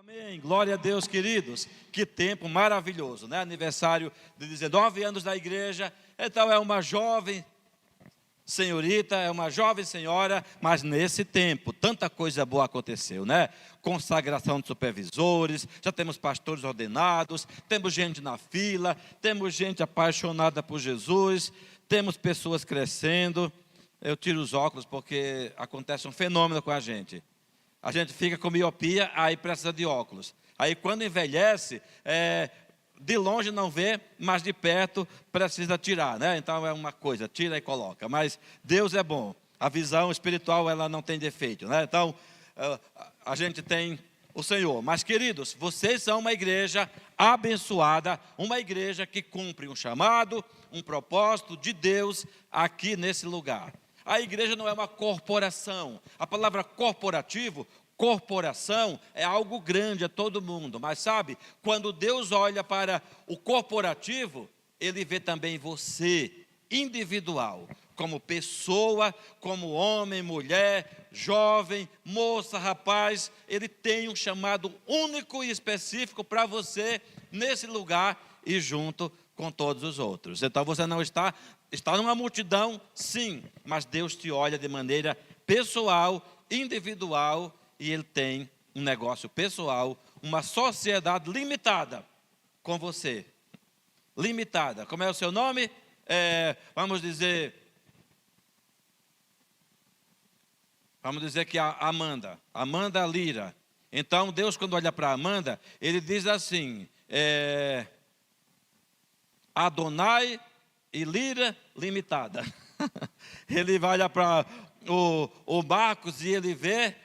Amém. Glória a Deus, queridos. Que tempo maravilhoso, né? Aniversário de 19 anos da igreja. Então é uma jovem senhorita, é uma jovem senhora, mas nesse tempo tanta coisa boa aconteceu, né? Consagração de supervisores, já temos pastores ordenados, temos gente na fila, temos gente apaixonada por Jesus, temos pessoas crescendo. Eu tiro os óculos porque acontece um fenômeno com a gente. A gente fica com miopia, aí precisa de óculos. Aí quando envelhece, de longe não vê, mas de perto precisa tirar, né? Então é uma coisa, tira e coloca. Mas Deus é bom. A visão espiritual, ela não tem defeito, né? Então, a gente tem o Senhor. Mas, queridos, vocês são uma igreja abençoada, uma igreja que cumpre um chamado, um propósito de Deus aqui nesse lugar. A igreja não é uma corporação. A palavra corporativo, corporação, é algo grande, é todo mundo. Mas sabe, quando Deus olha para o corporativo, Ele vê também você, individual, como pessoa, como homem, mulher, jovem, moça, rapaz. Ele tem um chamado único e específico para você nesse lugar e junto com todos os outros. Então você não está numa multidão, sim, mas Deus te olha de maneira pessoal, individual, e Ele tem um negócio pessoal, uma sociedade limitada com você. Limitada. Como é o seu nome? Vamos dizer que a Amanda Lira. Então Deus, quando olha para Amanda, Ele diz assim, Adonai e Lira limitada. Ele vai olhar para o Marcos e ele vê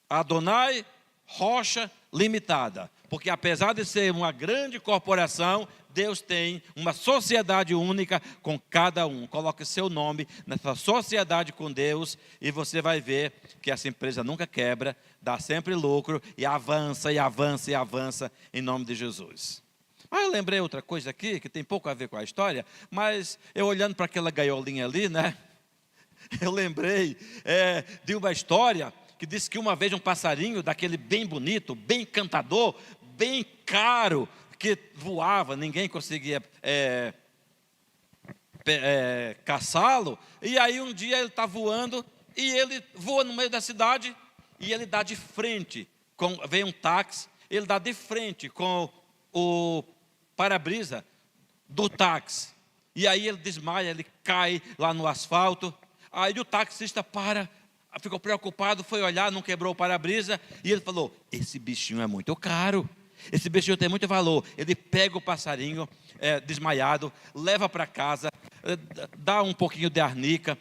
Adonai Rocha limitada. Porque apesar de ser uma grande corporação, Deus tem uma sociedade única com cada um. Coloque seu nome nessa sociedade com Deus e você vai ver que essa empresa nunca quebra, dá sempre lucro e avança e avança e avança em nome de Jesus. Ah, eu lembrei outra coisa aqui, que tem pouco a ver com a história, mas eu olhando para aquela gaiolinha ali, né? Eu lembrei de uma história que disse que uma vez um passarinho daquele bem bonito, bem encantador, bem caro, que voava, ninguém conseguia caçá-lo. E aí um dia ele está voando e ele voa no meio da cidade e ele dá de frente, vem um táxi, ele dá de frente com o para-brisa do táxi. E aí ele desmaia, ele cai lá no asfalto. Aí o taxista ficou preocupado, foi olhar, não quebrou o para-brisa. E ele falou, esse bichinho é muito caro, esse bichinho tem muito valor. Ele pega o passarinho desmaiado, leva para casa, dá um pouquinho de arnica,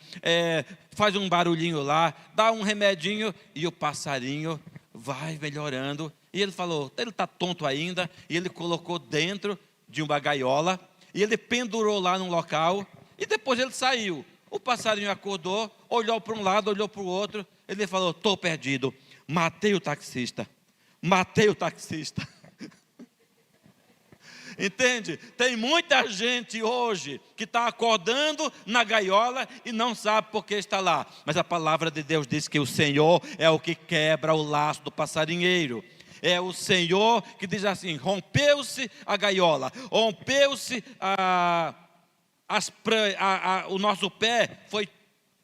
faz um barulhinho lá, dá um remedinho e o passarinho vai melhorando. E ele falou, ele está tonto ainda, e ele colocou dentro de uma gaiola, e ele pendurou lá num local, e depois ele saiu. O passarinho acordou, olhou para um lado, olhou para o outro, ele falou, estou perdido, matei o taxista. Entende? Tem muita gente hoje que está acordando na gaiola e não sabe por que está lá. Mas a palavra de Deus diz que o Senhor é o que quebra o laço do passarinheiro. É o Senhor que diz assim, rompeu-se a gaiola, rompeu-se o nosso pé,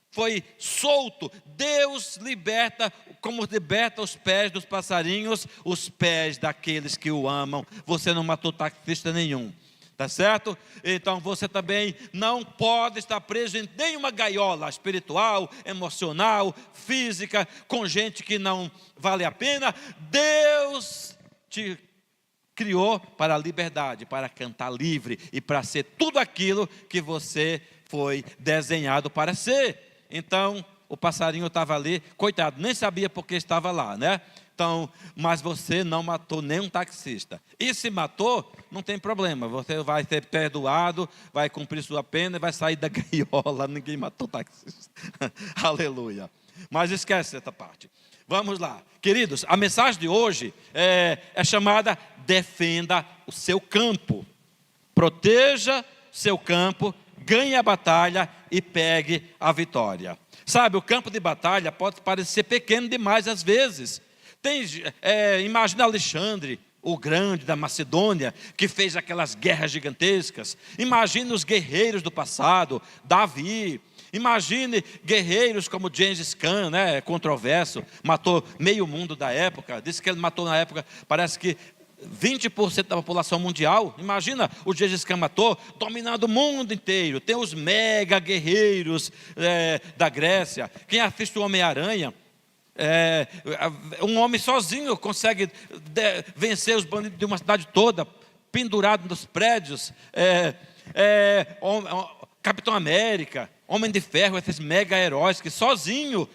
foi solto. Deus liberta, como liberta os pés dos passarinhos, os pés daqueles que o amam. Você não matou taxista nenhum, tá certo? Então você também não pode estar preso em nenhuma gaiola espiritual, emocional, física, com gente que não vale a pena. Deus te criou para a liberdade, para cantar livre e para ser tudo aquilo que você foi desenhado para ser. Então, o passarinho estava ali, coitado, nem sabia por que estava lá, né? Então, mas você não matou nenhum taxista. E se matou, não tem problema, você vai ser perdoado, vai cumprir sua pena e vai sair da gaiola. Ninguém matou taxista. Aleluia. Mas esquece essa parte. Vamos lá. Queridos, a mensagem de hoje é chamada Defenda o seu campo. Proteja seu campo, ganhe a batalha e pegue a vitória. Sabe, o campo de batalha pode parecer pequeno demais às vezes. Imagina Alexandre, o grande da Macedônia, que fez aquelas guerras gigantescas. Imagine os guerreiros do passado, Davi. Imagine guerreiros como Gengis Khan, controverso, matou meio mundo da época. Disse que ele matou na época, parece que 20% da população mundial. Imagina, o Gengis Khan matou, dominando o mundo inteiro. Tem os mega guerreiros da Grécia. Quem assiste o Homem-Aranha, um homem sozinho consegue vencer os bandidos de uma cidade toda, pendurado nos prédios. Capitão América, Homem de Ferro, esses mega heróis que sozinho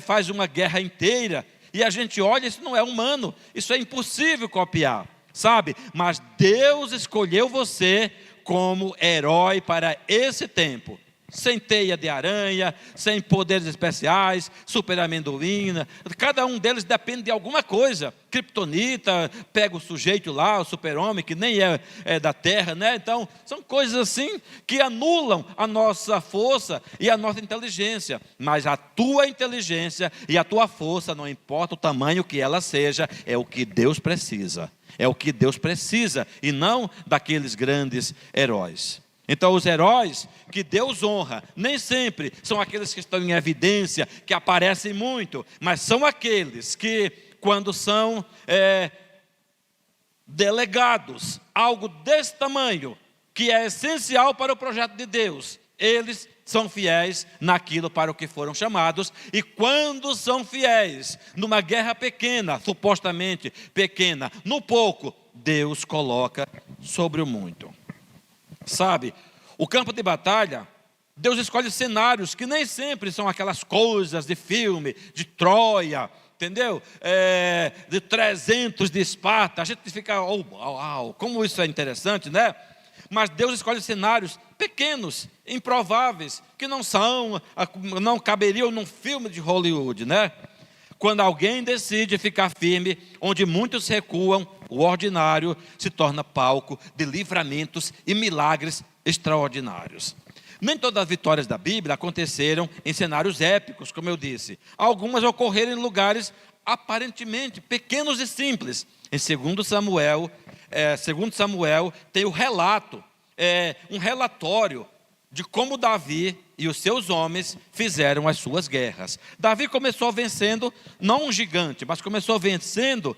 faz uma guerra inteira. E a gente olha, isso não é humano, isso é impossível copiar, sabe? Mas Deus escolheu você como herói para esse tempo. Sem teia de aranha, sem poderes especiais, super amendoim. Cada um deles depende de alguma coisa. Kryptonita, pega o sujeito lá, o super-homem, que nem é da Terra, né? Então, são coisas assim que anulam a nossa força e a nossa inteligência. Mas a tua inteligência e a tua força, não importa o tamanho que ela seja, é o que Deus precisa. É o que Deus precisa e não daqueles grandes heróis. Então, os heróis que Deus honra, nem sempre são aqueles que estão em evidência, que aparecem muito, mas são aqueles que, quando são delegados algo desse tamanho, que é essencial para o projeto de Deus, eles são fiéis naquilo para o que foram chamados. E quando são fiéis numa guerra pequena, supostamente pequena, no pouco, Deus coloca sobre o muito. Sabe, o campo de batalha, Deus escolhe cenários que nem sempre são aquelas coisas de filme, de Troia, entendeu? De 300 de Esparta. A gente fica, como isso é interessante, né? Mas Deus escolhe cenários pequenos, improváveis, que não caberiam num filme de Hollywood, né? Quando alguém decide ficar firme, onde muitos recuam, o ordinário se torna palco de livramentos e milagres extraordinários. Nem todas as vitórias da Bíblia aconteceram em cenários épicos, como eu disse. Algumas ocorreram em lugares aparentemente pequenos e simples. Em 2 Samuel, tem o relato, um relatório de como Davi e os seus homens fizeram as suas guerras. Davi começou vencendo, não um gigante, mas começou vencendo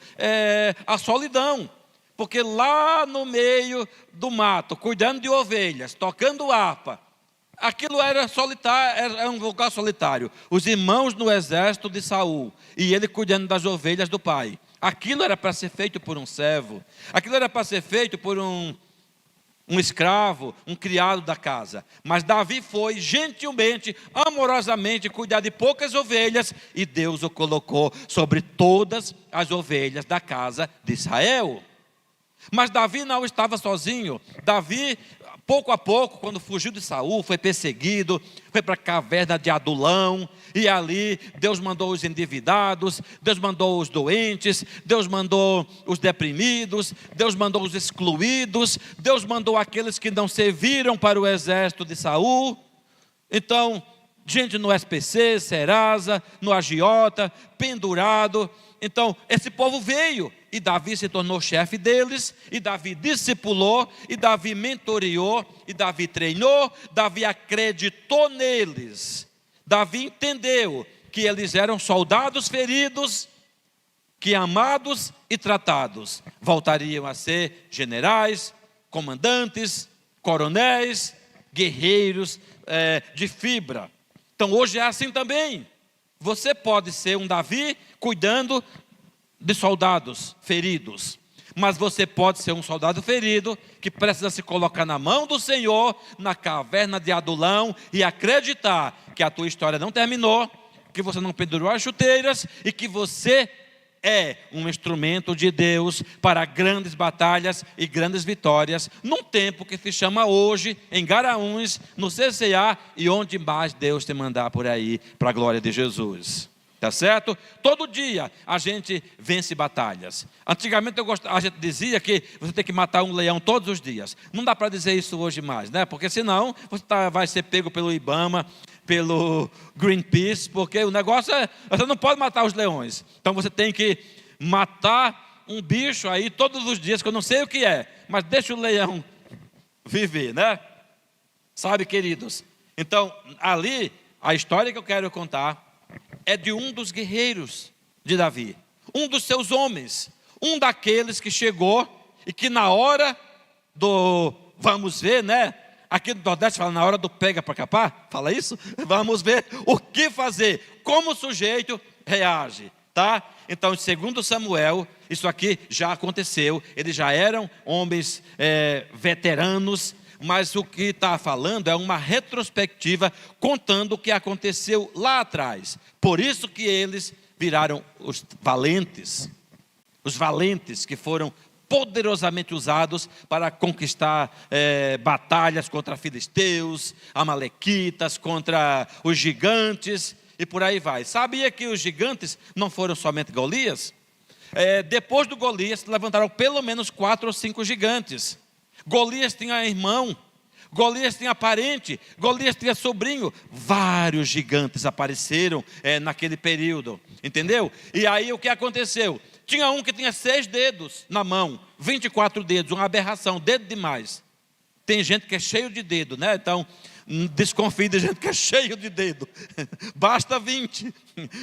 a solidão. Porque lá no meio do mato, cuidando de ovelhas, tocando harpa, aquilo era solitário, era um lugar solitário. Os irmãos no exército de Saul, e ele cuidando das ovelhas do pai. Aquilo era para ser feito por um servo, aquilo era para ser feito por um escravo, um criado da casa. Mas Davi foi gentilmente, amorosamente cuidar de poucas ovelhas, e Deus o colocou sobre todas as ovelhas da casa de Israel. Mas Davi não estava sozinho. Davi, pouco a pouco, quando fugiu de Saul, foi perseguido, foi para a caverna de Adulão, e ali Deus mandou os endividados, Deus mandou os doentes, Deus mandou os deprimidos, Deus mandou os excluídos, Deus mandou aqueles que não serviram para o exército de Saul. Então, gente no SPC, Serasa, no agiota, pendurado. Então, esse povo veio, e Davi se tornou chefe deles, e Davi discipulou, e Davi mentoreou, e Davi treinou, Davi acreditou neles. Davi entendeu que eles eram soldados feridos, que amados e tratados voltariam a ser generais, comandantes, coronéis, guerreiros de fibra. Então hoje é assim também. Você pode ser um Davi cuidando de soldados feridos, mas você pode ser um soldado ferido que precisa se colocar na mão do Senhor, na caverna de Adulão, e acreditar que a tua história não terminou, que você não pendurou as chuteiras, e que você é um instrumento de Deus para grandes batalhas e grandes vitórias, num tempo que se chama hoje, em Garaúns, no CCA, e onde mais Deus te mandar por aí, para a glória de Jesus. tá certo? Todo dia a gente vence batalhas. Antigamente a gente dizia que você tem que matar um leão todos os dias. Não dá para dizer isso hoje mais, né? Porque senão você vai ser pego pelo IBAMA, pelo Greenpeace, porque o negócio é, você não pode matar os leões. Então você tem que matar um bicho aí todos os dias, que eu não sei o que é, mas deixa o leão viver, né? Sabe, queridos? Então, ali, a história que eu quero contar é de um dos guerreiros de Davi, um dos seus homens, um daqueles que chegou e que na hora do, vamos ver, né? Aqui no Nordeste fala na hora do pega para capar, fala isso? Vamos ver o que fazer, como o sujeito reage, tá? Então, segundo Samuel, isso aqui já aconteceu, eles já eram homens veteranos, mas o que está falando é uma retrospectiva contando o que aconteceu lá atrás. Por isso que eles viraram os valentes que foram poderosamente usados para conquistar batalhas contra filisteus, amalequitas, contra os gigantes e por aí vai. Sabia que os gigantes não foram somente Golias? Depois do Golias, levantaram pelo menos 4 ou 5 gigantes. Golias tinha irmão, Golias tinha parente, Golias tinha sobrinho. Vários gigantes apareceram naquele período, entendeu? E aí o que aconteceu? Tinha um que tinha 6 dedos na mão, 24 dedos, uma aberração, dedo demais. Tem gente que é cheio de dedo, né? Então, desconfie de gente que é cheio de dedo. Basta 20,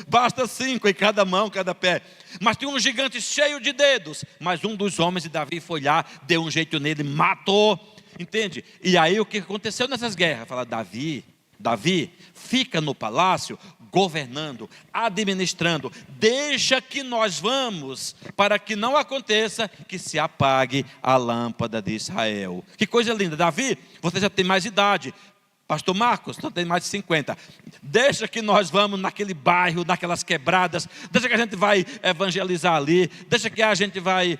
basta 5 em cada mão, cada pé. Mas tinha um gigante cheio de dedos. Mas um dos homens de Davi foi lá, deu um jeito nele, matou. Entende? E aí o que aconteceu nessas guerras? Fala, Davi, fica no palácio, governando, administrando. Deixa que nós vamos, para que não aconteça que se apague a lâmpada de Israel. Que coisa linda. Davi, você já tem mais idade. Pastor Marcos, só tem mais de 50. Deixa que nós vamos naquele bairro, naquelas quebradas. Deixa que a gente vai evangelizar ali. Deixa que a gente vai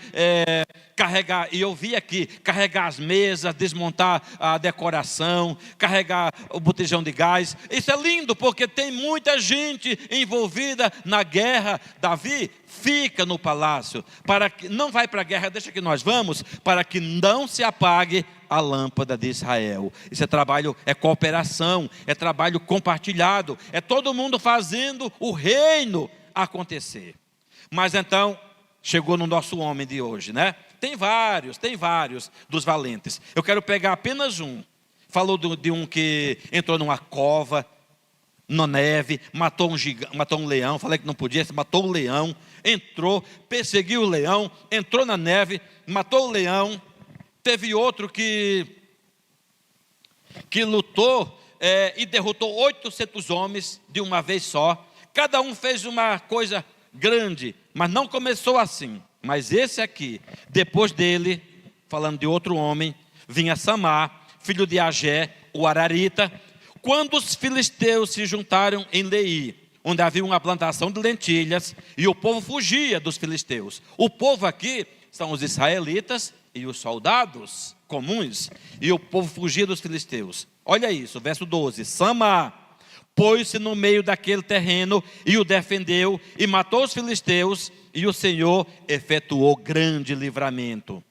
carregar, e eu vi aqui, carregar as mesas, desmontar a decoração, carregar o botijão de gás. Isso é lindo, porque tem muita gente envolvida na guerra. Davi fica no palácio, para que não vai para a guerra, deixa que nós vamos, para que não se apague a lâmpada de Israel. Isso é trabalho, é cooperação, é trabalho compartilhado, é todo mundo fazendo o reino acontecer. Mas então, chegou no nosso homem de hoje, né? Tem vários dos valentes. Eu quero pegar apenas um. Falou de um que entrou numa cova, na neve, matou um leão, falei que não podia, matou um leão, entrou, perseguiu o leão, entrou na neve, matou o leão. Teve outro que lutou e derrotou 800 homens de uma vez só. Cada um fez uma coisa grande, mas não começou assim. Mas esse aqui, depois dele, falando de outro homem, vinha Samar, filho de Agé, o Ararita. Quando os filisteus se juntaram em Leí, onde havia uma plantação de lentilhas, e o povo fugia dos filisteus. O povo aqui são os israelitas e os soldados comuns, e o povo fugia dos filisteus. Olha isso, verso 12. Samar pôs-se no meio daquele terreno e o defendeu, e matou os filisteus, e o Senhor efetuou grande livramento.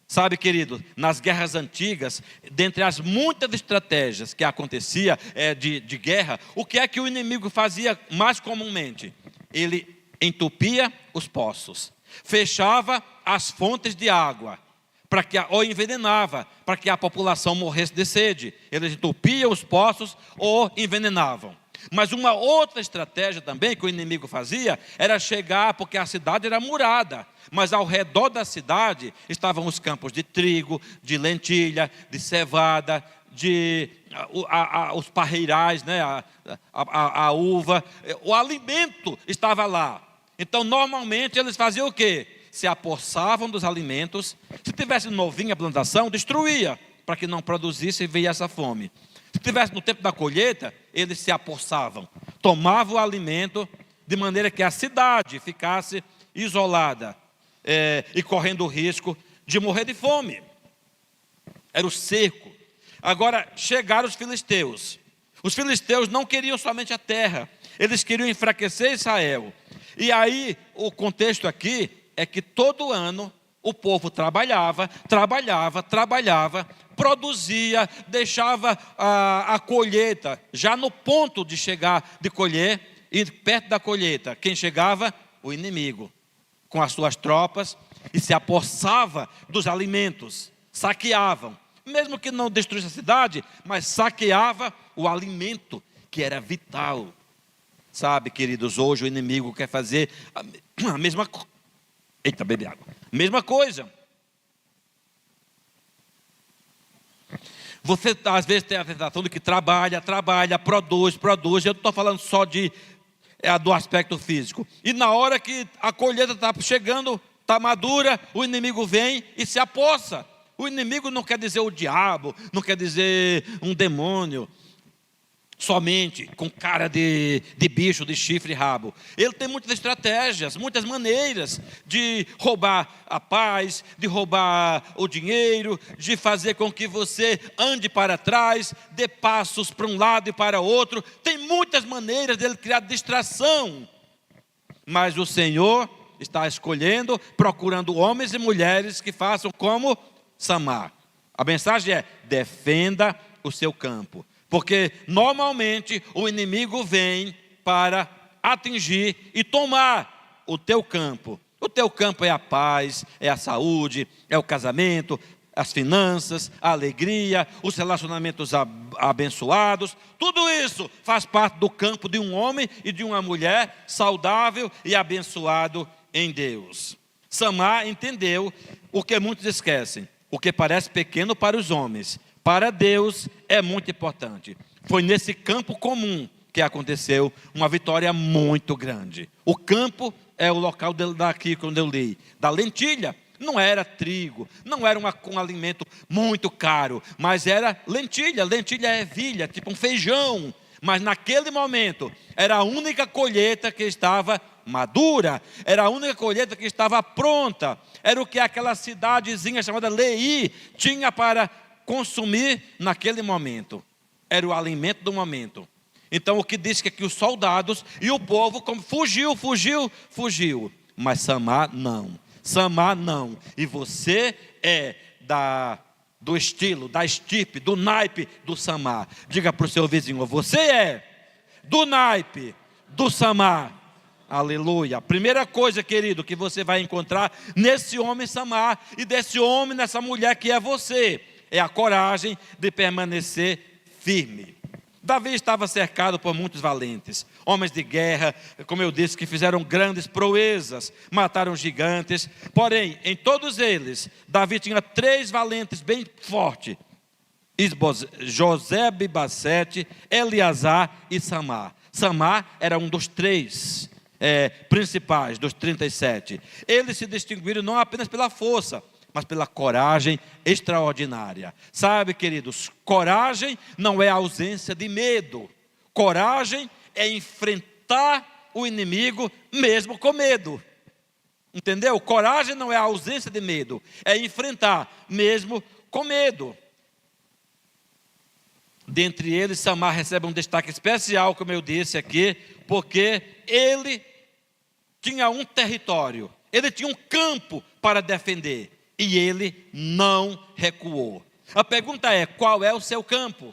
Sabe, querido, nas guerras antigas, dentre as muitas estratégias que acontecia de guerra, o que é que o inimigo fazia mais comumente? Ele entupia os poços, fechava as fontes de água, ou envenenava, para que a população morresse de sede. Eles entupiam os poços ou envenenavam. Mas uma outra estratégia também que o inimigo fazia era chegar, porque a cidade era murada, mas ao redor da cidade estavam os campos de trigo, de lentilha, de cevada, os parreirais, né? a uva, o alimento estava lá. Então normalmente eles faziam o quê? Se apossavam dos alimentos. Se tivesse novinha a plantação, destruía, para que não produzisse e viesse a fome. Se tivesse no tempo da colheita, eles se apossavam, tomavam o alimento, de maneira que a cidade ficasse isolada e correndo o risco de morrer de fome. Era o cerco. Agora chegaram os filisteus. Os filisteus não queriam somente a terra, Eles queriam enfraquecer Israel. E aí, o contexto aqui é que todo ano o povo trabalhava, produzia, deixava a colheita já no ponto de chegar, de colher, e perto da colheita, quem chegava? O inimigo, com as suas tropas, e se apossava dos alimentos, saqueavam, mesmo que não destruísse a cidade, mas saqueava o alimento, que era vital. Sabe, queridos, hoje o inimigo quer fazer a mesma coisa. Eita, bebe água. Mesma coisa. Você às vezes tem a sensação de que trabalha, produz. Eu não estou falando só do aspecto físico. E na hora que a colheita está chegando, está madura, o inimigo vem e se apossa. O inimigo não quer dizer o diabo, não quer dizer um demônio, somente com cara de bicho, de chifre e rabo. Ele tem muitas estratégias, muitas maneiras de roubar a paz, de roubar o dinheiro, de fazer com que você ande para trás, dê passos para um lado e para outro. Tem muitas maneiras dele criar distração. Mas o Senhor está escolhendo, procurando homens e mulheres que façam como Samar. A mensagem é: defenda o seu campo. Porque normalmente o inimigo vem para atingir e tomar o teu campo. O teu campo é a paz, é a saúde, é o casamento, as finanças, a alegria, os relacionamentos abençoados. Tudo isso faz parte do campo de um homem e de uma mulher saudável e abençoado em Deus. Samar entendeu o que muitos esquecem: o que parece pequeno para os homens, para Deus é muito importante. Foi nesse campo comum que aconteceu uma vitória muito grande. O campo é o local daqui, quando eu li, da lentilha. Não era trigo, não era um alimento muito caro, mas era lentilha. Lentilha é ervilha, tipo um feijão. Mas naquele momento era a única colheita que estava madura, era a única colheita que estava pronta. Era o que aquela cidadezinha chamada Lei tinha para consumir naquele momento. Era o alimento do momento. Então o que diz que aqui os soldados e o povo como fugiu. Mas Samar não. E você é do estilo, da estirpe, do naipe do Samar. Diga para o seu vizinho: você é do naipe do Samar. Aleluia. A primeira coisa, querido, que você vai encontrar nesse homem Samar e desse homem, nessa mulher que é você, é a coragem de permanecer firme. Davi estava cercado por muitos valentes, homens de guerra, como eu disse, que fizeram grandes proezas, mataram gigantes. Porém, em todos eles, Davi tinha 3 valentes bem fortes: Josebe, Bassete, Eleazar e Samar. Samar era um dos 3 principais, dos 37. Eles se distinguiram não apenas pela força, mas pela coragem extraordinária. Sabe, queridos, coragem não é ausência de medo. Coragem é enfrentar o inimigo mesmo com medo. Entendeu? Coragem não é a ausência de medo, é enfrentar mesmo com medo. Dentre eles, Samar recebe um destaque especial, como eu disse aqui, porque ele tinha um território, ele tinha um campo para defender, e ele não recuou. A pergunta é: qual é o seu campo?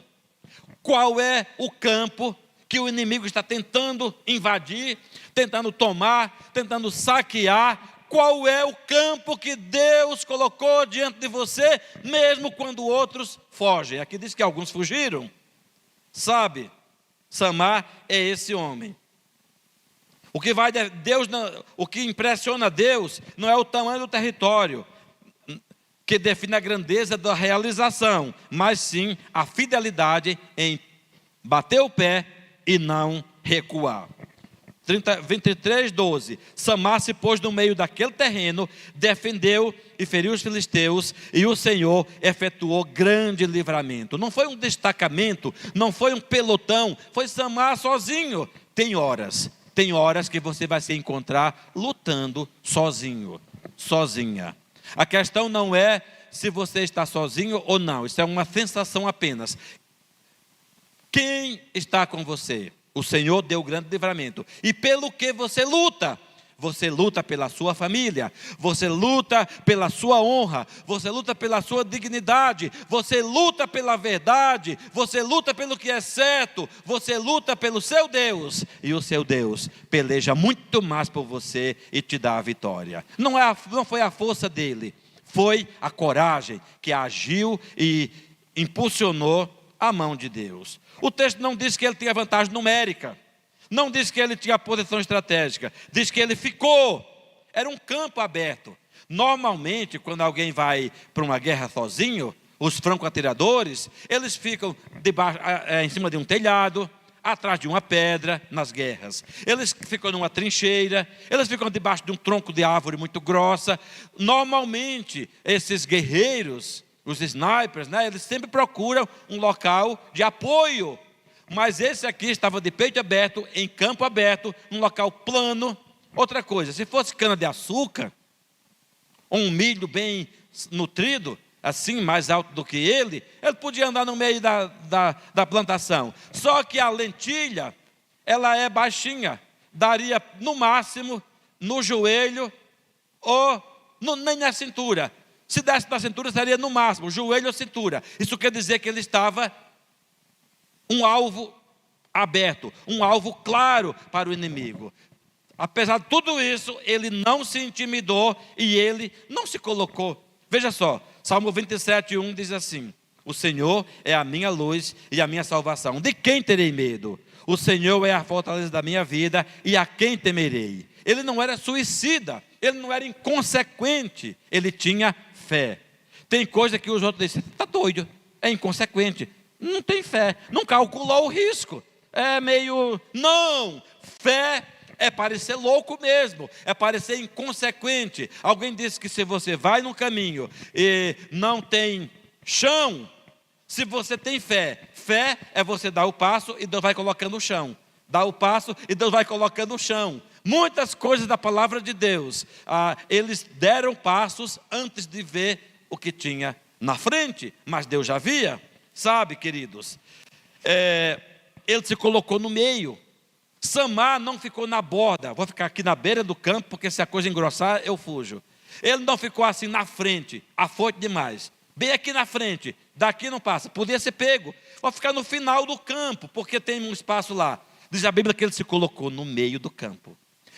Qual é o campo que o inimigo está tentando invadir, tentando tomar, tentando saquear? Qual é o campo que Deus colocou diante de você, mesmo quando outros fogem? Aqui diz que alguns fugiram. Sabe, Samar é esse homem. O que impressiona Deus não é o tamanho do território, que define a grandeza da realização, mas sim a fidelidade em bater o pé e não recuar. 23:12. Samar se pôs no meio daquele terreno, defendeu e feriu os filisteus, e o Senhor efetuou grande livramento. Não foi um destacamento, não foi um pelotão, foi Samar sozinho. Tem horas que você vai se encontrar lutando sozinho, sozinha. A questão não é se você está sozinho ou não, isso é uma sensação apenas. Quem está com você? O Senhor deu grande livramento. E pelo que você luta? Você luta pela sua família, você luta pela sua honra, você luta pela sua dignidade, você luta pela verdade, você luta pelo que é certo, você luta pelo seu Deus. E o seu Deus peleja muito mais por você e te dá a vitória. Não foi a força dele, foi a coragem que agiu e impulsionou a mão de Deus. O texto não diz que ele tinha vantagem numérica. Não diz que ele tinha posição estratégica, diz que ele ficou, era um campo aberto. Normalmente, quando alguém vai para uma guerra sozinho, os franco-atiradores, eles ficam em cima de um telhado, atrás de uma pedra, nas guerras. Eles ficam numa trincheira, eles ficam debaixo de um tronco de árvore muito grossa. Normalmente, esses guerreiros, os snipers, né, eles sempre procuram um local de apoio. Mas esse aqui estava de peito aberto, em campo aberto, num local plano. Outra coisa, se fosse cana-de-açúcar, ou um milho bem nutrido, assim, mais alto do que ele podia andar no meio da plantação. Só que a lentilha, ela é baixinha, daria no máximo no joelho ou nem na cintura. Se desse na cintura, seria no máximo, joelho ou cintura. Isso quer dizer que ele estava um alvo aberto, um alvo claro para o inimigo. Apesar de tudo isso, ele não se intimidou e ele não se colocou. Veja só, Salmo 27:1 diz assim: o Senhor é a minha luz e a minha salvação. De quem terei medo? O Senhor é a fortaleza da minha vida e a quem temerei? Ele não era suicida, ele não era inconsequente, ele tinha fé. Tem coisa que os outros dizem: está doido, é inconsequente. Não tem fé, não calculou o risco. É meio... Não, fé é parecer louco mesmo, é parecer inconsequente. Alguém disse que se você vai no caminho e não tem chão, se você tem fé, fé é você dar o passo e Deus vai colocando o chão. Dá o passo e Deus vai colocando o chão. Muitas coisas da palavra de Deus, eles deram passos antes de ver o que tinha na frente, mas Deus já via. Sabe, queridos, ele se colocou no meio. Samar não ficou na borda, vou ficar aqui na beira do campo, porque se a coisa engrossar, eu fujo. Ele não ficou assim na frente, afoito demais, bem aqui na frente, daqui não passa, podia ser pego. Vou ficar no final do campo, porque tem um espaço lá. Diz a Bíblia que ele se colocou no meio do campo.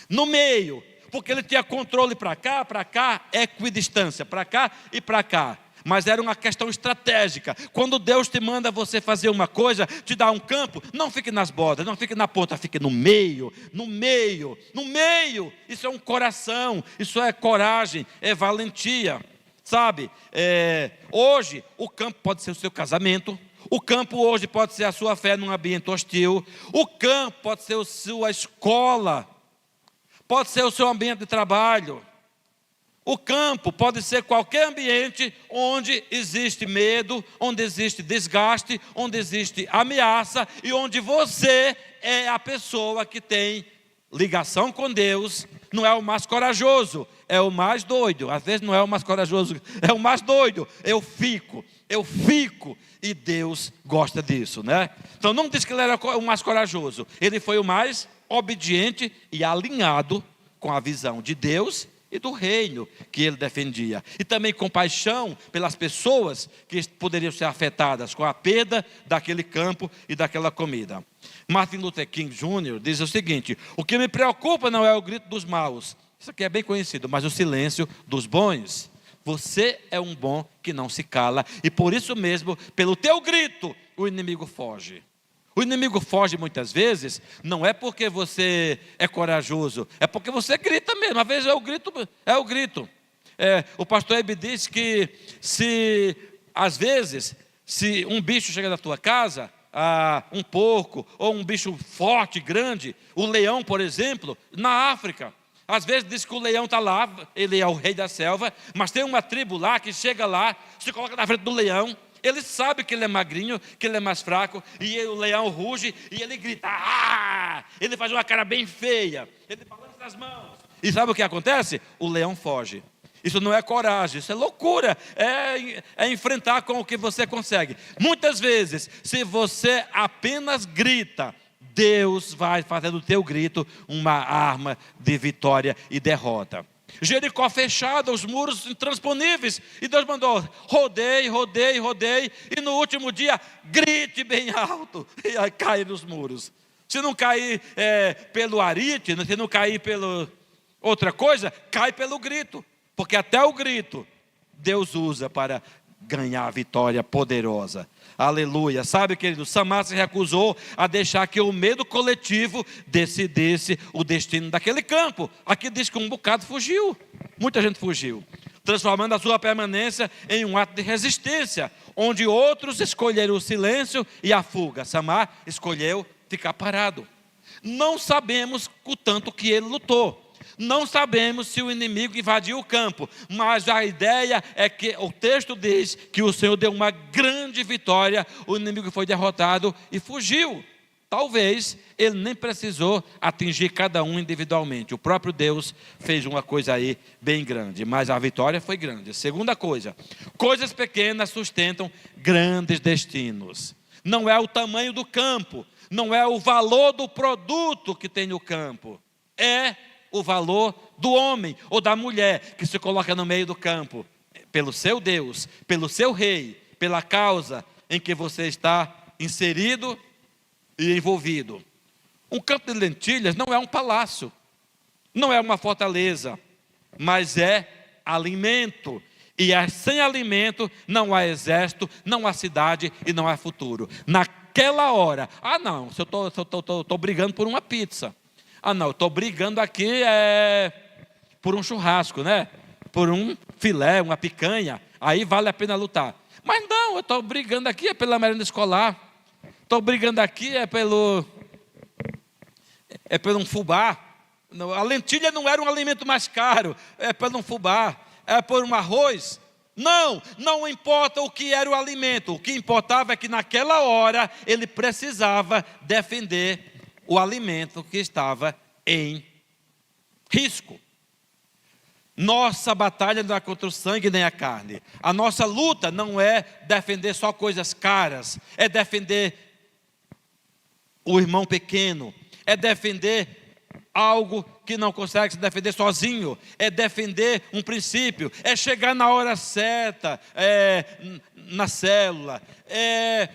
No meio, porque ele tinha controle para cá, equidistância, para cá e para cá. Mas era uma questão estratégica. Quando Deus te manda você fazer uma coisa, te dá um campo, não fique nas bordas, não fique na ponta, fique no meio, no meio, no meio. Isso é um coração, isso é coragem, é valentia. Sabe, hoje o campo pode ser o seu casamento, o campo hoje pode ser a sua fé num ambiente hostil, o campo pode ser a sua escola, pode ser o seu ambiente de trabalho. O campo pode ser qualquer ambiente onde existe medo, onde existe desgaste, onde existe ameaça e onde você é a pessoa que tem ligação com Deus. Não é o mais corajoso, é o mais doido. Às vezes não é o mais corajoso, é o mais doido. Eu fico e Deus gosta disso, né? Então não diz que ele era o mais corajoso, ele foi o mais obediente e alinhado com a visão de Deus e do reino que ele defendia. E também compaixão pelas pessoas que poderiam ser afetadas com a perda daquele campo e daquela comida. Martin Luther King Jr. diz o seguinte: o que me preocupa não é o grito dos maus, isso aqui é bem conhecido, mas o silêncio dos bons. Você é um bom que não se cala, e por isso mesmo, pelo teu grito, o inimigo foge. O inimigo foge muitas vezes, não é porque você é corajoso, é porque você grita mesmo. Às vezes é o grito. O pastor Ebe diz que às vezes, se um bicho chega na tua casa, um porco, ou um bicho forte, grande, o leão, por exemplo, na África, às vezes diz que o leão está lá, ele é o rei da selva, mas tem uma tribo lá que chega lá, se coloca na frente do leão. Ele sabe que ele é magrinho, que ele é mais fraco, e o leão ruge, e ele grita, ah! Ele faz uma cara bem feia, ele balança as mãos. E sabe o que acontece? O leão foge. Isso não é coragem, isso é loucura, é enfrentar com o que você consegue. Muitas vezes, se você apenas grita, Deus vai fazer do teu grito uma arma de vitória e derrota. Jericó fechada, os muros intransponíveis, e Deus mandou: rodeie, rodeie, rodeie, e no último dia, grite bem alto, e aí cai nos muros. Se não cair pelo arite, se não cair pelo outra coisa, cai pelo grito, porque até o grito Deus usa para ganhar a vitória poderosa. Aleluia. Sabe, querido, Samar se recusou a deixar que o medo coletivo decidisse o destino daquele campo. Aqui diz que um bocado fugiu, muita gente fugiu, transformando a sua permanência em um ato de resistência, onde outros escolheram o silêncio e a fuga. Samar escolheu ficar parado. Não sabemos o tanto que ele lutou. Não sabemos se o inimigo invadiu o campo, mas a ideia é que o texto diz que o Senhor deu uma grande vitória, o inimigo foi derrotado e fugiu. Talvez ele nem precisou atingir cada um individualmente. O próprio Deus fez uma coisa aí bem grande, mas a vitória foi grande. Segunda coisa, coisas pequenas sustentam grandes destinos. Não é o tamanho do campo, não é o valor do produto que tem no campo, é o valor do homem ou da mulher que se coloca no meio do campo, pelo seu Deus, pelo seu rei, pela causa em que você está inserido e envolvido. Um campo de lentilhas não é um palácio, não é uma fortaleza, mas é alimento. E sem alimento não há exército, não há cidade e não há futuro. Naquela hora, não, se eu estou brigando por uma pizza. Não, eu estou brigando aqui por um churrasco, né? Por um filé, uma picanha. Aí vale a pena lutar. Mas não, eu estou brigando aqui pela merenda escolar. Estou brigando aqui pelo um fubá. A lentilha não era um alimento mais caro. É pelo um fubá. É por um arroz. Não importa o que era o alimento. O que importava é que naquela hora ele precisava defender o alimento que estava em risco. Nossa batalha não é contra o sangue nem a carne. A nossa luta não é defender só coisas caras, é defender o irmão pequeno, é defender algo que não consegue se defender sozinho, é defender um princípio, é chegar na hora certa, na célula, é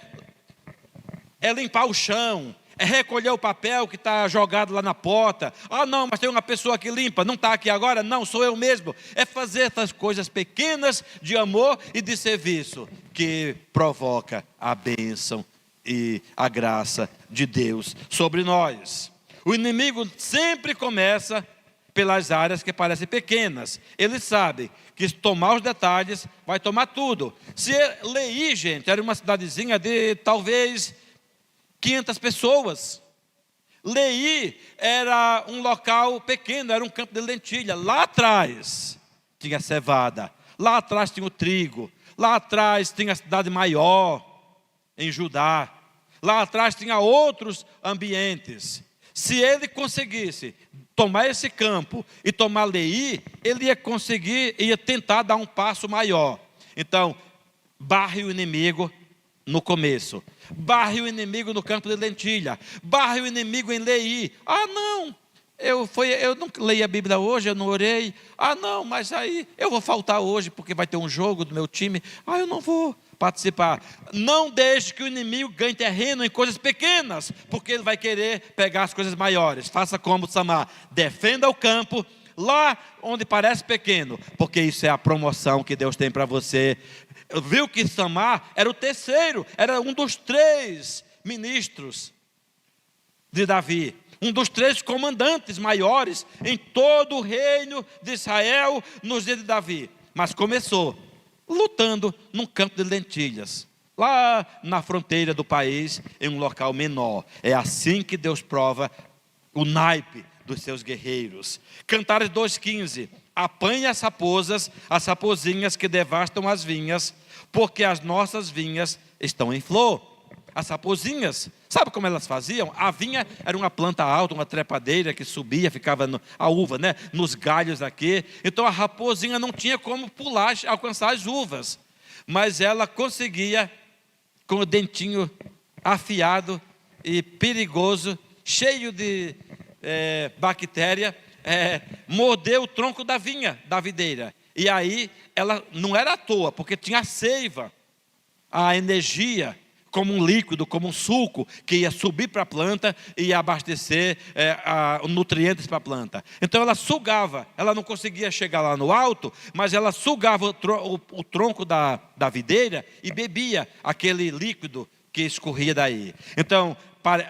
limpar o chão, é recolher o papel que está jogado lá na porta. Não, mas tem uma pessoa que limpa, não está aqui agora? Não, sou eu mesmo. É fazer essas coisas pequenas de amor e de serviço que provoca a bênção e a graça de Deus sobre nós. O inimigo sempre começa pelas áreas que parecem pequenas. Ele sabe que se tomar os detalhes, vai tomar tudo. Se Leí, gente, era uma cidadezinha de talvez 500 pessoas. Leí era um local pequeno, era um campo de lentilha. Lá atrás tinha cevada, lá atrás tinha o trigo, lá atrás tinha a cidade maior em Judá, lá atrás tinha outros ambientes. Se ele conseguisse tomar esse campo e tomar Leí, ele ia tentar dar um passo maior. Então, barre o inimigo no começo, barre o inimigo no campo de lentilha, barre o inimigo em Leí. Eu não leio a Bíblia hoje, eu não orei. Não, mas aí eu vou faltar hoje porque vai ter um jogo do meu time. Eu não vou participar. Não deixe que o inimigo ganhe terreno em coisas pequenas, porque ele vai querer pegar as coisas maiores. Faça como Samar, defenda o campo lá onde parece pequeno, porque isso é a promoção que Deus tem para você. Viu que Samar era o terceiro, era um dos 3 ministros de Davi, um dos 3 comandantes maiores em todo o reino de Israel nos dias de Davi. Mas começou lutando num campo de lentilhas, lá na fronteira do país, em um local menor. É assim que Deus prova o naipe dos seus guerreiros. Cantares 2,15: apanha as raposinhas que devastam as vinhas, porque as nossas vinhas estão em flor. As raposinhas, sabe como elas faziam? A vinha era uma planta alta, uma trepadeira que subia, ficava a uva, né? Nos galhos aqui. Então a raposinha não tinha como pular, alcançar as uvas, mas ela conseguia, com o dentinho afiado e perigoso, cheio de bactéria, mordeu o tronco da vinha, da videira. E aí ela não era à toa, porque tinha a seiva, a energia, como um líquido, como um suco, que ia subir para a planta e ia abastecer nutrientes para a planta. Então ela sugava, ela não conseguia chegar lá no alto, mas ela sugava o tronco da videira e bebia aquele líquido que escorria daí. Então,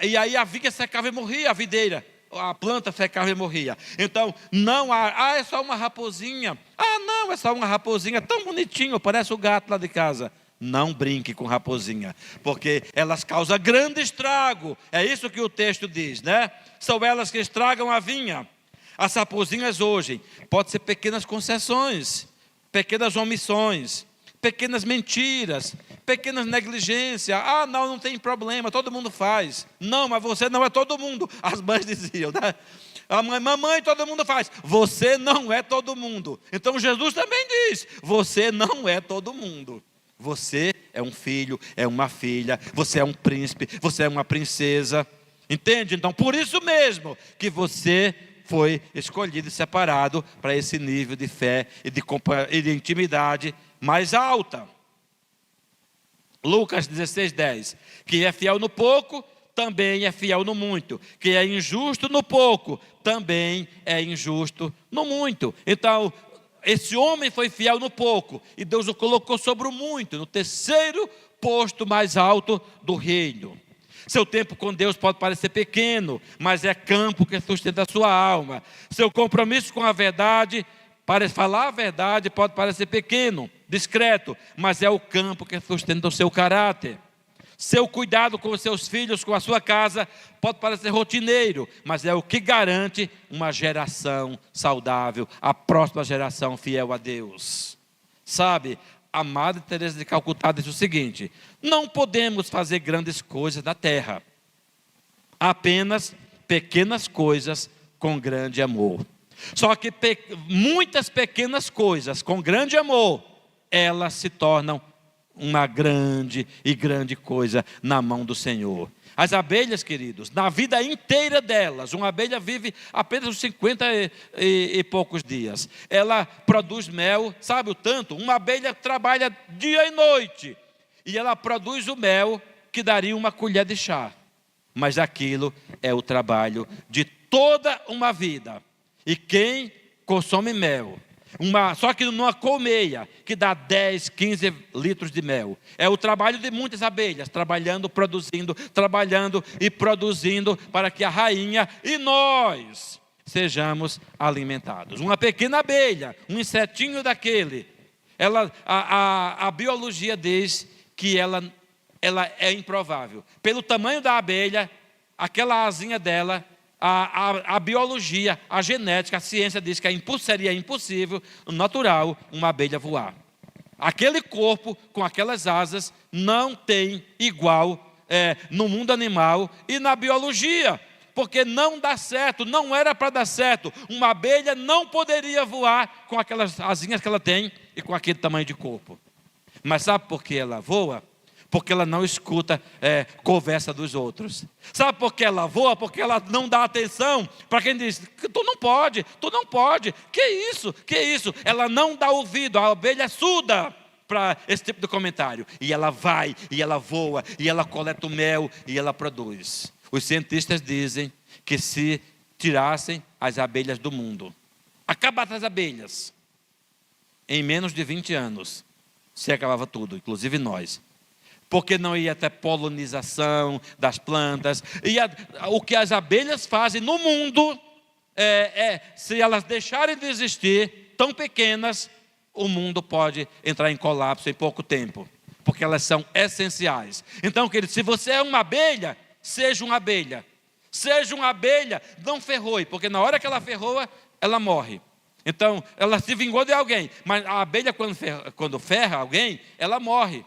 e aí a vinha secava e morria, a videira. A planta secava e morria. Então, não é só uma raposinha. Não, é só uma raposinha tão bonitinho, parece o gato lá de casa. Não brinque com raposinha, porque elas causam grande estrago. É isso que o texto diz, né? São elas que estragam a vinha. As raposinhas hoje podem ser pequenas concessões, pequenas omissões, pequenas mentiras, pequenas negligências. Não tem problema, todo mundo faz. Não, mas você não é todo mundo. As mães diziam, né? Mamãe, todo mundo faz. Você não é todo mundo. Então Jesus também diz, você não é todo mundo. Você é um filho, é uma filha, você é um príncipe, você é uma princesa. Entende? Então, por isso mesmo que você foi escolhido e separado para esse nível de fé e de intimidade mais alta. Lucas 16:10. Quem é fiel no pouco, também é fiel no muito. Quem é injusto no pouco, também é injusto no muito. Então, esse homem foi fiel no pouco, e Deus o colocou sobre o muito, no terceiro posto mais alto do reino. Seu tempo com Deus pode parecer pequeno, mas é campo que sustenta a sua alma. Seu compromisso com a verdade, para falar a verdade, pode parecer pequeno, discreto, mas é o campo que sustenta o seu caráter. Seu cuidado com os seus filhos, com a sua casa, pode parecer rotineiro, mas é o que garante uma geração saudável, a próxima geração fiel a Deus. Sabe, a Madre Teresa de Calcutá disse o seguinte: não podemos fazer grandes coisas na terra, apenas pequenas coisas com grande amor. Só que muitas pequenas coisas com grande amor, elas se tornam uma grande coisa na mão do Senhor. As abelhas, queridos, na vida inteira delas, uma abelha vive apenas uns 50 e poucos dias. Ela produz mel, sabe o tanto? Uma abelha trabalha dia e noite, e ela produz o mel que daria uma colher de chá. Mas aquilo é o trabalho de toda uma vida. E quem consome mel, só que numa colmeia, que dá 10, 15 litros de mel, é o trabalho de muitas abelhas, trabalhando, produzindo, trabalhando e produzindo, para que a rainha e nós sejamos alimentados. Uma pequena abelha, um insetinho daquele, a biologia diz que ela é improvável. Pelo tamanho da abelha, aquela asinha dela, a biologia, a genética, a ciência diz que seria impossível, natural, uma abelha voar. Aquele corpo com aquelas asas não tem igual no mundo animal e na biologia, porque não dá certo, não era para dar certo. Uma abelha não poderia voar com aquelas asinhas que ela tem e com aquele tamanho de corpo. Mas sabe por que ela voa? Porque ela não escuta conversa dos outros. Sabe por que ela voa? Porque ela não dá atenção para quem diz: tu não pode. Que isso? Ela não dá ouvido, a abelha é surda para esse tipo de comentário. E ela vai, e ela voa, e ela coleta o mel, e ela produz. Os cientistas dizem que se tirassem as abelhas do mundo, acabassem as abelhas, em menos de 20 anos, se acabava tudo, inclusive nós. Porque não ia ter polinização das plantas. O que as abelhas fazem no mundo, se elas deixarem de existir, tão pequenas, o mundo pode entrar em colapso em pouco tempo. Porque elas são essenciais. Então, querido, se você é uma abelha, seja uma abelha. Seja uma abelha, não ferroe, porque na hora que ela ferroa, ela morre. Então, ela se vingou de alguém. Mas a abelha, quando ferra alguém, ela morre.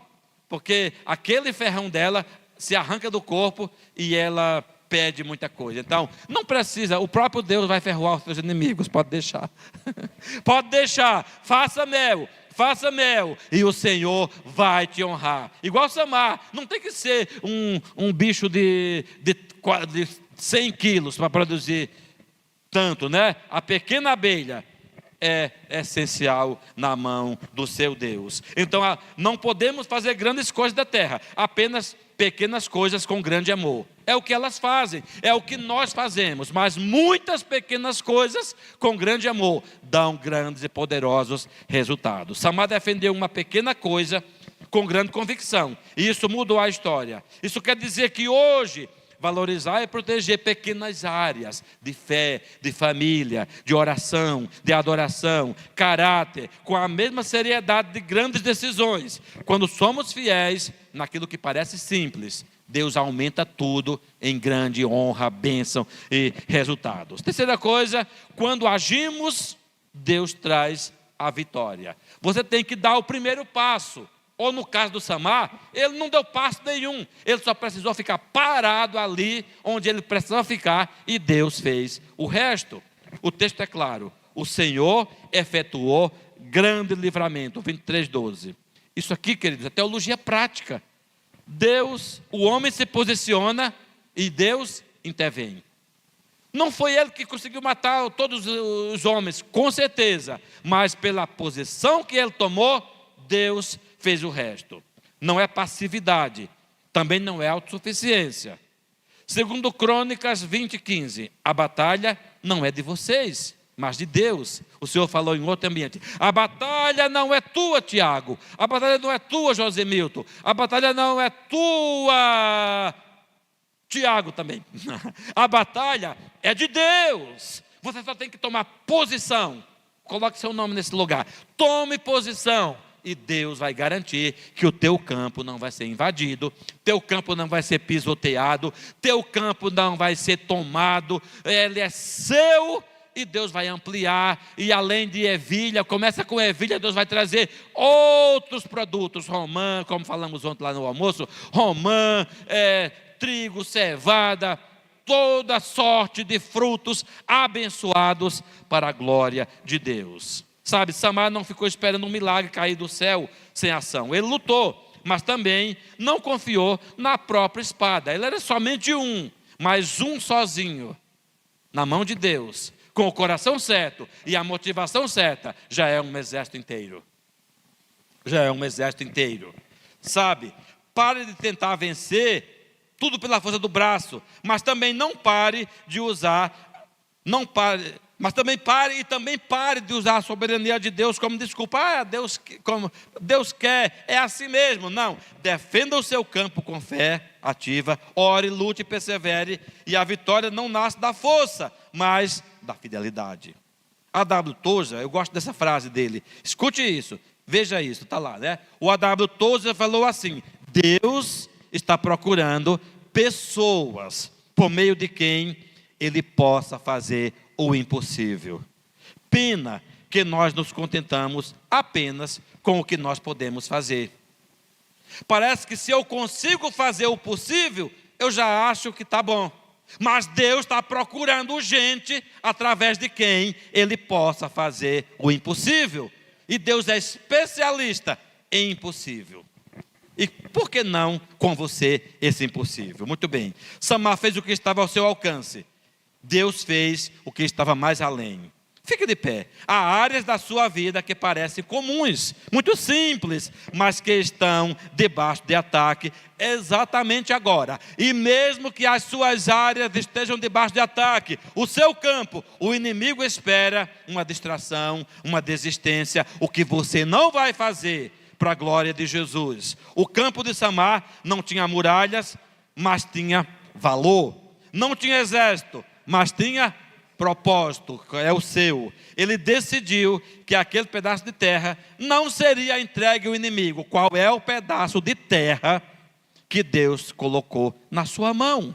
Porque aquele ferrão dela se arranca do corpo e ela perde muita coisa. Então, não precisa, o próprio Deus vai ferroar os seus inimigos, pode deixar. Pode deixar, faça mel, e o Senhor vai te honrar. Igual Samar, não tem que ser um bicho de 100 quilos para produzir tanto, né? A pequena abelha é essencial na mão do seu Deus. Então, não podemos fazer grandes coisas da terra, apenas pequenas coisas com grande amor. É o que elas fazem, é o que nós fazemos, mas muitas pequenas coisas com grande amor dão grandes e poderosos resultados. Samar defendeu uma pequena coisa com grande convicção, e isso mudou a história. Isso quer dizer que hoje, valorizar e proteger pequenas áreas de fé, de família, de oração, de adoração, caráter, com a mesma seriedade de grandes decisões. Quando somos fiéis naquilo que parece simples, Deus aumenta tudo em grande honra, bênção e resultados. Terceira coisa, quando agimos, Deus traz a vitória. Você tem que dar o primeiro passo. Ou no caso do Samar, ele não deu passo nenhum. Ele só precisou ficar parado ali onde ele precisava ficar e Deus fez o resto. O texto é claro. O Senhor efetuou grande livramento. 23:12. Isso aqui, queridos, é teologia prática. Deus, o homem se posiciona e Deus intervém. Não foi ele que conseguiu matar todos os homens, com certeza. Mas pela posição que ele tomou, Deus fez o resto. Não é passividade, também não é autossuficiência. Segundo Crônicas 20:15, a batalha não é de vocês, mas de Deus. O Senhor falou em outro ambiente. A batalha não é tua, Tiago. A batalha não é tua, Josemilton. A batalha não é tua, Tiago também. A batalha é de Deus. Você só tem que tomar posição. Coloque seu nome nesse lugar. Tome posição. E Deus vai garantir que o teu campo não vai ser invadido, teu campo não vai ser pisoteado, teu campo não vai ser tomado, ele é seu e Deus vai ampliar. E além de ervilha, começa com ervilha, Deus vai trazer outros produtos, romã, como falamos ontem lá no almoço, romã, trigo, cevada, toda sorte de frutos abençoados para a glória de Deus. Sabe, Samar não ficou esperando um milagre cair do céu sem ação. Ele lutou, mas também não confiou na própria espada. Ele era somente um, mas um sozinho, na mão de Deus, com o coração certo e a motivação certa, já é um exército inteiro. Já é um exército inteiro. Sabe, pare de tentar vencer tudo pela força do braço, mas também não pare de usar, mas também pare de usar a soberania de Deus como desculpa. Deus, como Deus quer, é assim mesmo. Não, defenda o seu campo com fé ativa, ore, lute e persevere, e a vitória não nasce da força, mas da fidelidade. A.W. Tozer, eu gosto dessa frase dele, escute isso, veja isso, está lá, né? O A.W. Tozer falou assim: Deus está procurando pessoas por meio de quem Ele possa fazer o impossível. Pena que nós nos contentamos apenas com o que nós podemos fazer. Parece que se eu consigo fazer o possível, eu já acho que está bom. Mas Deus está procurando gente através de quem Ele possa fazer o impossível. E Deus é especialista em impossível. E por que não com você esse impossível? Muito bem. Samar fez o que estava ao seu alcance. Deus fez o que estava mais além. Fique de pé. Há áreas da sua vida que parecem comuns, muito simples, mas que estão debaixo de ataque exatamente agora. E mesmo que as suas áreas estejam debaixo de ataque, o seu campo, o inimigo espera uma distração, uma desistência, o que você não vai fazer para a glória de Jesus. O campo de Samar não tinha muralhas, mas tinha valor. Não tinha exército, mas tinha propósito, é o seu. Ele decidiu que aquele pedaço de terra não seria entregue ao inimigo. Qual é o pedaço de terra que Deus colocou na sua mão?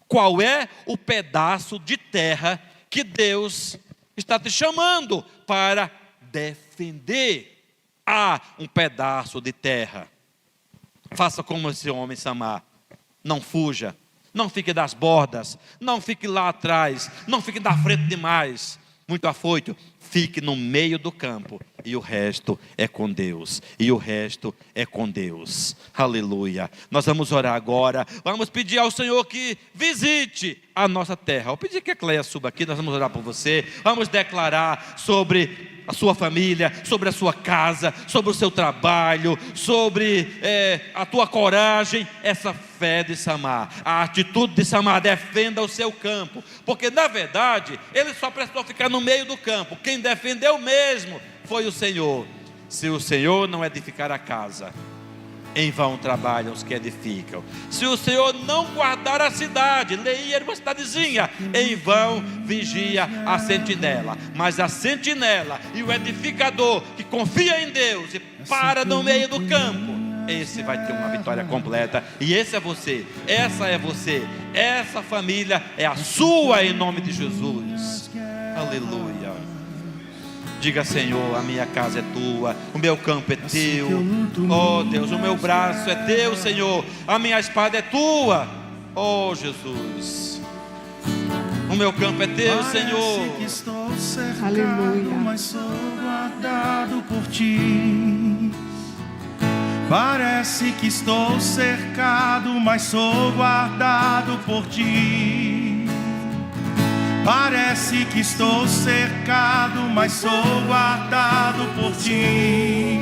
Qual é o pedaço de terra que Deus está te chamando para defender? Há um pedaço de terra. Faça como esse homem Samar. Não fuja. Não fique das bordas, não fique lá atrás, não fique da frente demais, muito afoito. Fique no meio do campo E o resto é com Deus. E o resto é com Deus. Aleluia. Nós vamos orar agora. Vamos pedir ao Senhor que visite a nossa terra. Vou pedir que a Cleia suba aqui. Nós vamos orar por você. Vamos declarar sobre a sua família, sobre a sua casa, sobre o seu trabalho, sobre a tua coragem, essa fé de Samar, a atitude de Samar. Defenda o seu campo, porque na verdade ele só precisou ficar no meio do campo. Quem defendeu mesmo foi o Senhor. Se o Senhor não edificar a casa, em vão trabalham os que edificam. Se o Senhor não guardar a cidade, Leia era uma cidadezinha, em vão vigia a sentinela. Mas a sentinela e o edificador que confia em Deus e para no meio do campo, esse vai ter uma vitória completa. E esse é você, essa é você, essa família é a sua, em nome de Jesus. Aleluia. Diga: Senhor, a minha casa é tua, o meu campo é teu. Oh Deus, o meu braço é teu, Senhor, a minha espada é tua. Oh Jesus, o meu campo é teu, Senhor. Parece que estou cercado, Aleluia. mas sou guardado por ti. Parece que estou cercado, mas sou guardado por ti. Parece que estou cercado, mas sou guardado por ti.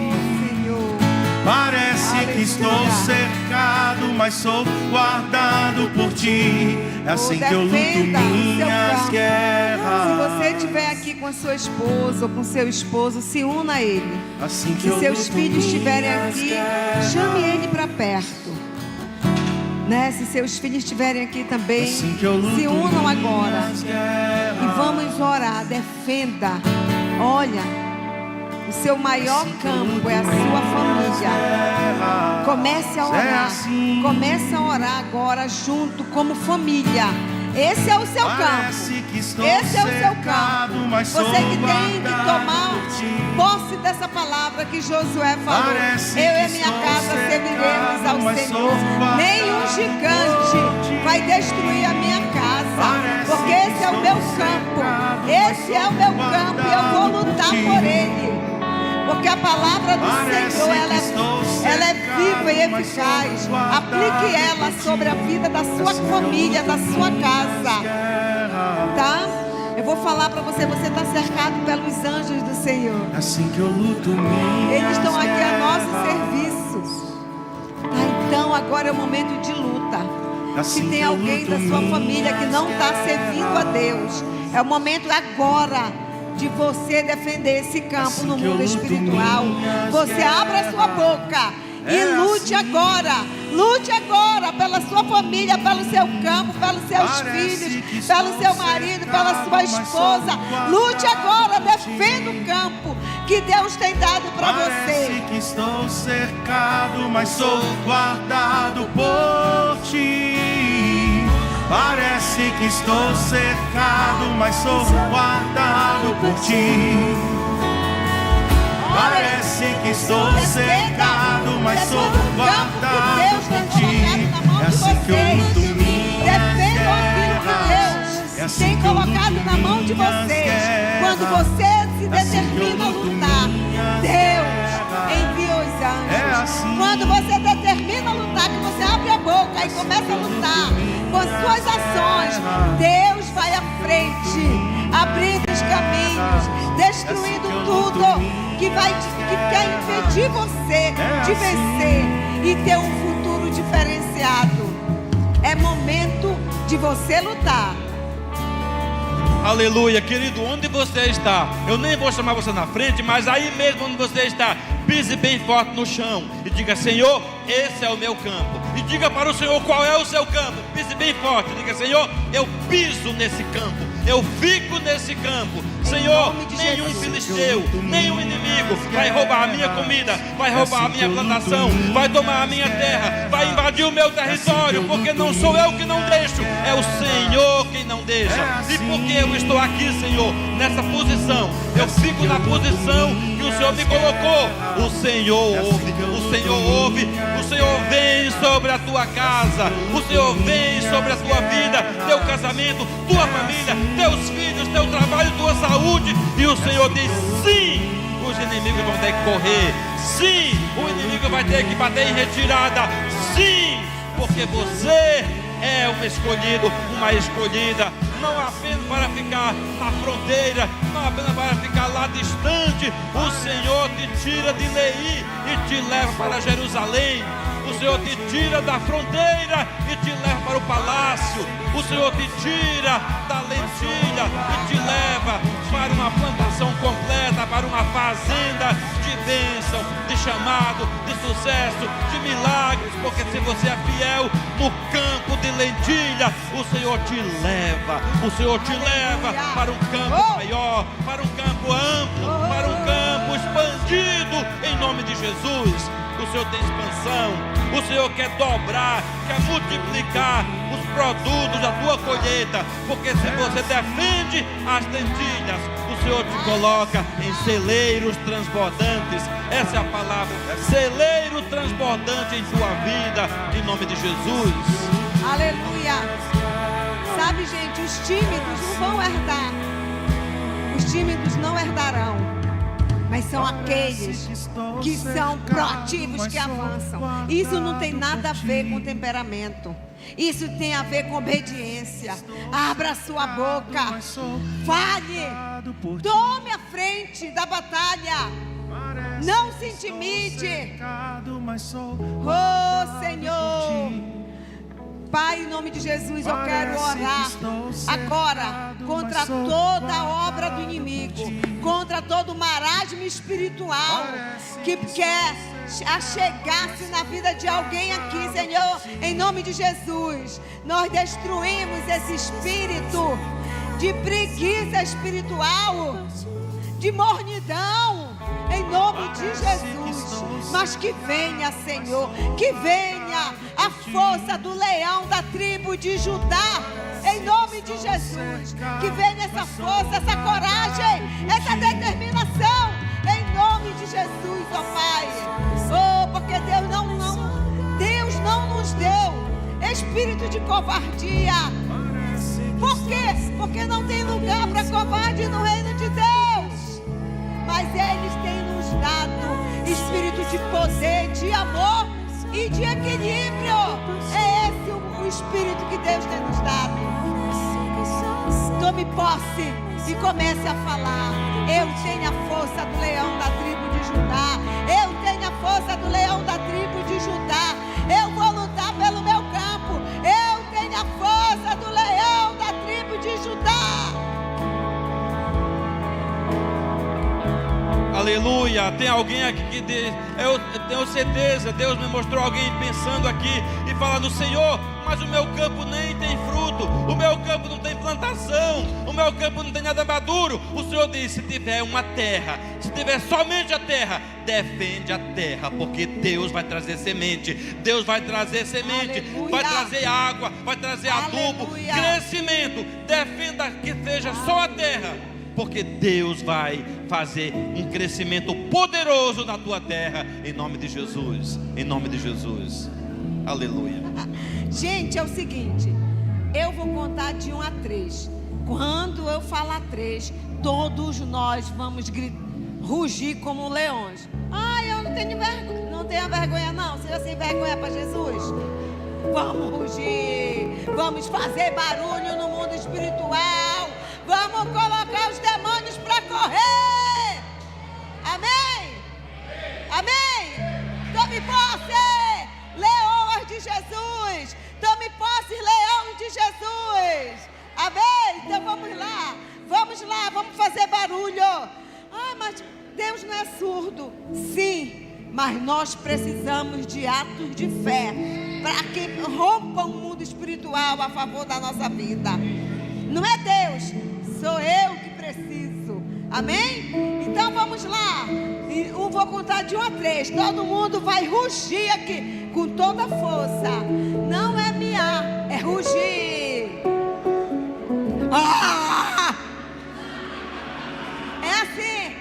Parece que estou cercado, mas sou guardado por ti. É assim que eu luto minhas guerras. Se você estiver aqui com a sua esposa ou com seu esposo, se una a ele. Assim que Se eu seus luto filhos estiverem minhas aqui, guerras. chame ele para perto. Né? Se seus filhos estiverem aqui também, Assim que eu luto se unam agora minhas guerras. e vamos orar. Defenda. Olha, o seu maior campo é a sua família. Comece a orar. Comece a orar agora junto como família. Esse é o seu campo. Esse é o seu campo. Você que tem que tomar posse dessa palavra que Josué falou. Eu e a minha casa serviremos ao Senhor. Nenhum gigante vai destruir a minha casa, porque esse é o meu campo. Esse é o meu campo e eu vou lutar por ele. Porque a palavra do Senhor, ela é viva e eficaz. Aplique ela sobre a vida da sua família, da sua casa. Tá? Eu vou falar para você, você está cercado pelos anjos do Senhor. Assim que eu luto minhas Eles estão aqui a nosso guerras. serviço. Tá? Então agora é o momento de luta. Se Assim tem que eu alguém da luto sua família que não está minhas servindo a Deus, é o momento agora de você defender esse campo Assim no que eu mundo luto espiritual. minhas Você abra a sua boca e É lute assim. agora. Lute agora pela sua família, pelo seu campo, pelos seus Parece filhos, que pelo estou seu marido, pela cercado, sua mas sou esposa. guardado Lute agora, por defenda ti. o campo que Deus tem dado para Parece você. que estou cercado, mas sou guardado por ti. Parece que estou cercado, mas sou guardado por ti. Parece que estou cercado, mas sou guardado por ti. É assim que eu luto minhas Defenda aquilo que guerras. Deus É assim tem que eu colocado luto na mão de minhas vocês. guerras. Quando você se É assim que eu determina a luto lutar, minhas Deus guerras. envia os anjos. É assim. Quando você determina a lutar, que você abre a boca e começa a lutar com as suas ações, Deus vai à frente, abrindo os caminhos, destruindo tudo que quer impedir você de vencer e ter um futuro diferenciado. É momento de você lutar. Aleluia, querido, onde você está? Eu nem vou chamar você na frente, mas aí mesmo onde você está, pise bem forte no chão e diga: Senhor, esse é o meu campo. E diga para o Senhor qual é o seu campo. Pise bem forte, diga: Senhor, eu piso nesse campo, eu fico nesse campo. Senhor, nenhum filisteu, nenhum inimigo vai roubar a minha comida, vai roubar a minha plantação, vai tomar a minha terra, vai invadir o meu território, porque não sou eu que não deixo, é o Senhor quem não deixa. E porque eu estou aqui, Senhor, nessa posição, eu fico na posição que o Senhor me colocou. O Senhor ouve, o Senhor ouve, o Senhor vem sobre a tua casa, o Senhor vem sobre a tua vida, teu casamento, tua família, teus filhos, teu trabalho, tua saúde. E o Senhor diz sim. Os inimigos inimigos vão ter que correr. Sim, o inimigo vai ter que bater em retirada. Sim, porque você é um escolhido, uma escolhida, não apenas para ficar na fronteira, não apenas para ficar lá distante. O Senhor te tira de Leí e te leva para Jerusalém. O Senhor te tira da fronteira e te leva para o palácio. O Senhor te tira da lentilha e te leva para uma plantação completa, para uma fazenda de bênção, de chamado, de sucesso, de milagres. Porque se você é fiel no campo de lentilha, o Senhor te leva. O Senhor te leva para um campo maior, para um campo amplo, para um campo expandido, em nome de Jesus. O Senhor tem expansão, o Senhor quer dobrar, quer multiplicar os produtos da tua colheita, porque se você defende as lentilhas, o Senhor te coloca em celeiros transbordantes. Essa é a palavra, celeiro transbordante em tua vida, em nome de Jesus. Aleluia. Sabe, gente, os tímidos não vão herdar, os tímidos não herdarão, mas são aqueles que são proativos, que avançam. Isso não tem nada a ver com temperamento. Isso tem a ver com obediência. Abra sua boca, fale, tome a frente da batalha. Não se intimide. Oh, Senhor. Pai, em nome de Jesus, eu quero orar agora contra toda a obra do inimigo, contra todo o marasmo espiritual que quer achegar-se na vida de alguém aqui, Senhor. Em nome de Jesus, nós destruímos esse espírito de preguiça espiritual, de mornidão, em nome de Jesus. Mas que venha, Senhor, que venha a força do leão da tribo de Judá, em nome de Jesus. Que venha essa força, essa coragem, essa determinação, em nome de Jesus, ó Pai. Oh, porque Deus não nos deu espírito de covardia. Por quê? Porque não tem lugar para covarde no reino de Deus. Mas eles têm nos dado espírito de poder, de amor e de equilíbrio. É esse o espírito que Deus tem nos dado. Tome posse e comece a falar. Eu tenho a força do leão da tribo de Judá. Eu tenho a força do leão da tribo de Judá. Eu vou lutar pelo meu campo. Eu tenho a força do leão da tribo de Judá. Aleluia, tem alguém aqui que eu tenho certeza, Deus me mostrou alguém pensando aqui e falando: Senhor, mas o meu campo nem tem fruto, o meu campo não tem plantação, o meu campo não tem nada maduro. O Senhor diz: se tiver uma terra, se tiver somente a terra, defende a terra, porque Deus vai trazer semente, Deus vai trazer semente, aleluia, vai trazer água, vai trazer adubo, aleluia, crescimento. Defenda que seja só a terra, porque Deus vai fazer um crescimento poderoso na tua terra, em nome de Jesus, em nome de Jesus, aleluia. Gente, é o seguinte, eu vou contar de 1 a 3, quando eu falar 3, todos nós vamos rugir como leões. Eu não tenho vergonha, não tenha vergonha não, seja sem vergonha para Jesus. Vamos rugir, vamos fazer barulho no mundo espiritual, vamos colocar os demônios para correr. Amém? Amém? Tome posse, leões de Jesus. Tome posse, leão de Jesus. Amém? Então vamos lá, vamos fazer barulho. Mas Deus não é surdo. Sim, mas nós precisamos de atos de fé para que rompa o mundo espiritual a favor da nossa vida. Não é Deus, sou eu que preciso. Amém? Então vamos lá. Eu vou contar de 1 a 3. Todo mundo vai rugir aqui com toda a força. Não é miar, é rugir. É assim.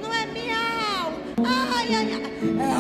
Não é miau. Ai. É